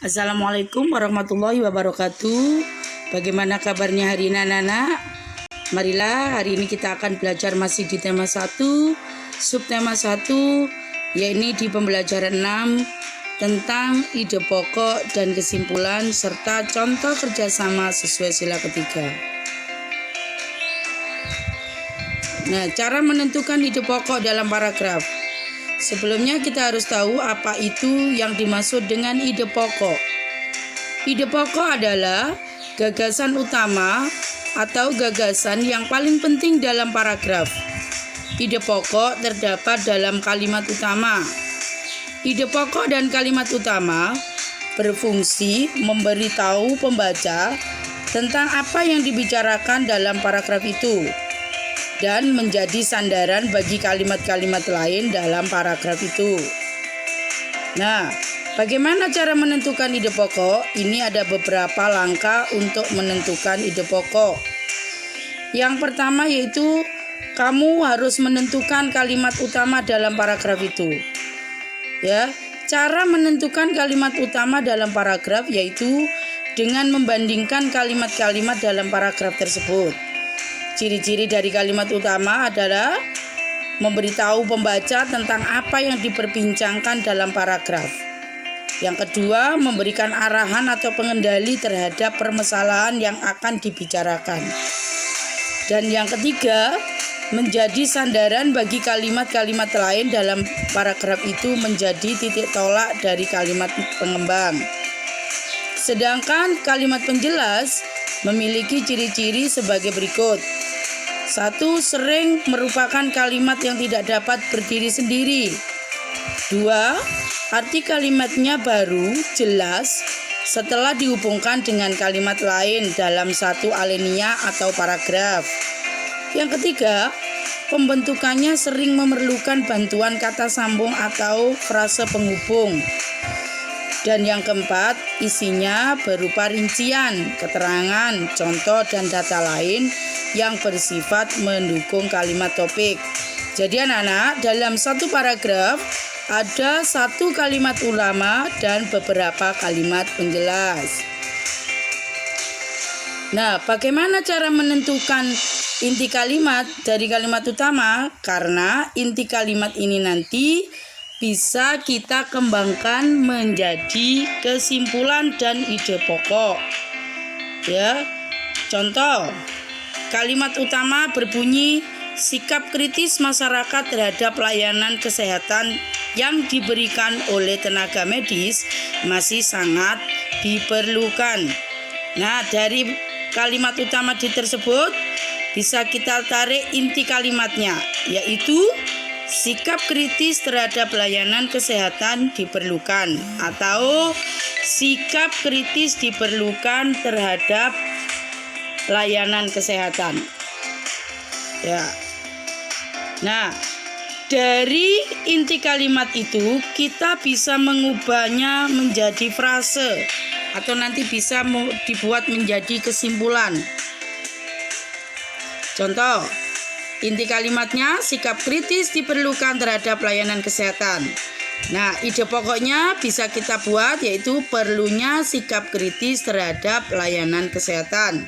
Assalamualaikum warahmatullahi wabarakatuh. Bagaimana kabarnya hari ini anak-anak? Marilah hari ini kita akan belajar masih di tema 1, subtema 1, yaitu di pembelajaran 6 tentang ide pokok dan kesimpulan serta contoh kerjasama sesuai sila ketiga. Nah, cara menentukan ide pokok dalam paragraf. Sebelumnya kita harus tahu apa itu yang dimaksud dengan ide pokok. Ide pokok adalah gagasan utama atau gagasan yang paling penting dalam paragraf. Ide pokok terdapat dalam kalimat utama. Ide pokok dan kalimat utama berfungsi memberitahu pembaca tentang apa yang dibicarakan dalam paragraf itu dan menjadi sandaran bagi kalimat-kalimat lain dalam paragraf itu. Nah, bagaimana cara menentukan ide pokok? Ini ada beberapa langkah untuk menentukan ide pokok. Yang pertama yaitu kamu harus menentukan kalimat utama dalam paragraf itu. Ya, cara menentukan kalimat utama dalam paragraf yaitu dengan membandingkan kalimat-kalimat dalam paragraf tersebut. Ciri-ciri dari kalimat utama adalah memberitahu pembaca tentang apa yang diperbincangkan dalam paragraf. Yang kedua, memberikan arahan atau pengendali terhadap permasalahan yang akan dibicarakan. Dan yang ketiga, menjadi sandaran bagi kalimat-kalimat lain dalam paragraf itu menjadi titik tolak dari kalimat pengembang. Sedangkan kalimat penjelas memiliki ciri-ciri sebagai berikut. 1. Sering merupakan kalimat yang tidak dapat berdiri sendiri. 2. Arti kalimatnya baru, jelas, setelah dihubungkan dengan kalimat lain dalam satu alinea atau paragraf. Yang ketiga, pembentukannya sering memerlukan bantuan kata sambung atau frase penghubung. Dan yang keempat, isinya berupa rincian, keterangan, contoh, dan data lain yang bersifat mendukung kalimat topik. Jadi anak-anak, dalam satu paragraf ada satu kalimat utama dan beberapa kalimat penjelas. Nah, bagaimana cara menentukan inti kalimat dari kalimat utama? Karena inti kalimat ini nanti bisa kita kembangkan menjadi kesimpulan dan ide pokok. Ya, contoh. Kalimat utama berbunyi, sikap kritis masyarakat terhadap layanan kesehatan yang diberikan oleh tenaga medis masih sangat diperlukan. Nah, dari kalimat utama tersebut bisa kita tarik inti kalimatnya, yaitu sikap kritis terhadap layanan kesehatan diperlukan atau sikap kritis diperlukan terhadap layanan kesehatan. Ya. Nah, dari inti kalimat itu kita bisa mengubahnya menjadi frase atau nanti bisa dibuat menjadi kesimpulan. Contoh, inti kalimatnya sikap kritis diperlukan terhadap layanan kesehatan. Nah, ide pokoknya bisa kita buat yaitu perlunya sikap kritis terhadap layanan kesehatan.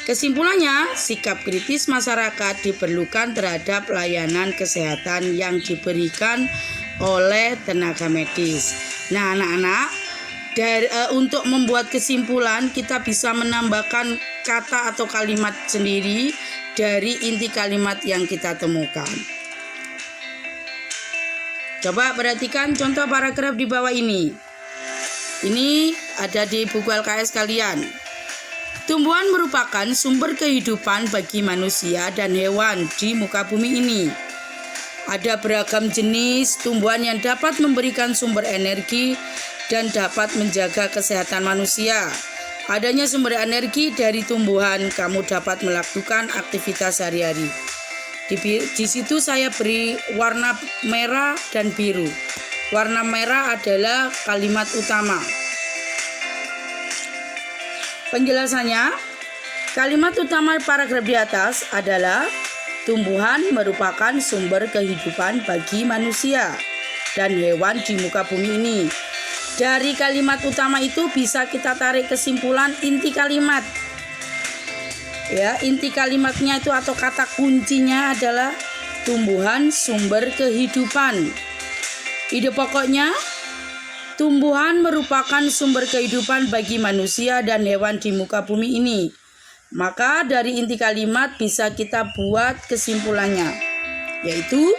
Kesimpulannya, sikap kritis masyarakat diperlukan terhadap layanan kesehatan yang diberikan oleh tenaga medis. Nah, anak-anak, untuk membuat kesimpulan kita bisa menambahkan kata atau kalimat sendiri dari inti kalimat yang kita temukan. Coba perhatikan contoh paragraf di bawah ini. Ini ada di buku LKS kalian. Tumbuhan merupakan sumber kehidupan bagi manusia dan hewan di muka bumi ini. Ada beragam jenis tumbuhan yang dapat memberikan sumber energi dan dapat menjaga kesehatan manusia. Adanya sumber energi dari tumbuhan, kamu dapat melakukan aktivitas sehari-hari. Di situ saya beri warna merah dan biru. Warna merah adalah kalimat utama. Penjelasannya, kalimat utama paragraf di atas adalah tumbuhan merupakan sumber kehidupan bagi manusia dan hewan di muka bumi ini. Dari kalimat utama itu bisa kita tarik kesimpulan inti kalimat. Ya, inti kalimatnya itu atau kata kuncinya adalah tumbuhan sumber kehidupan. Ide pokoknya, tumbuhan merupakan sumber kehidupan bagi manusia dan hewan di muka bumi ini. Maka dari inti kalimat bisa kita buat kesimpulannya, yaitu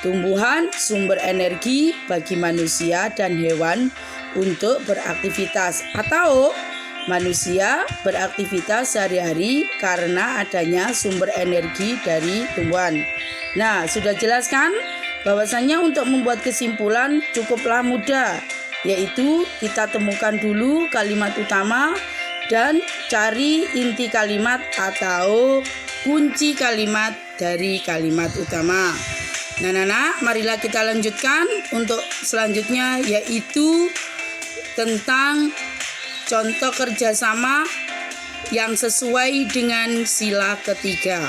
tumbuhan sumber energi bagi manusia dan hewan untuk beraktivitas, atau manusia beraktivitas sehari-hari karena adanya sumber energi dari tumbuhan. Nah, sudah jelaskan bahwasanya untuk membuat kesimpulan cukuplah mudah, yaitu kita temukan dulu kalimat utama dan cari inti kalimat atau kunci kalimat dari kalimat utama. Nah, marilah kita lanjutkan untuk selanjutnya, yaitu tentang contoh kerjasama yang sesuai dengan sila ketiga.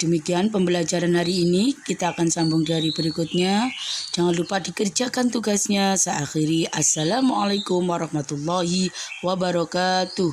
Demikian pembelajaran hari ini, kita akan sambung dari berikutnya. Jangan lupa dikerjakan tugasnya. Saya akhiri. Assalamualaikum warahmatullahi wabarakatuh.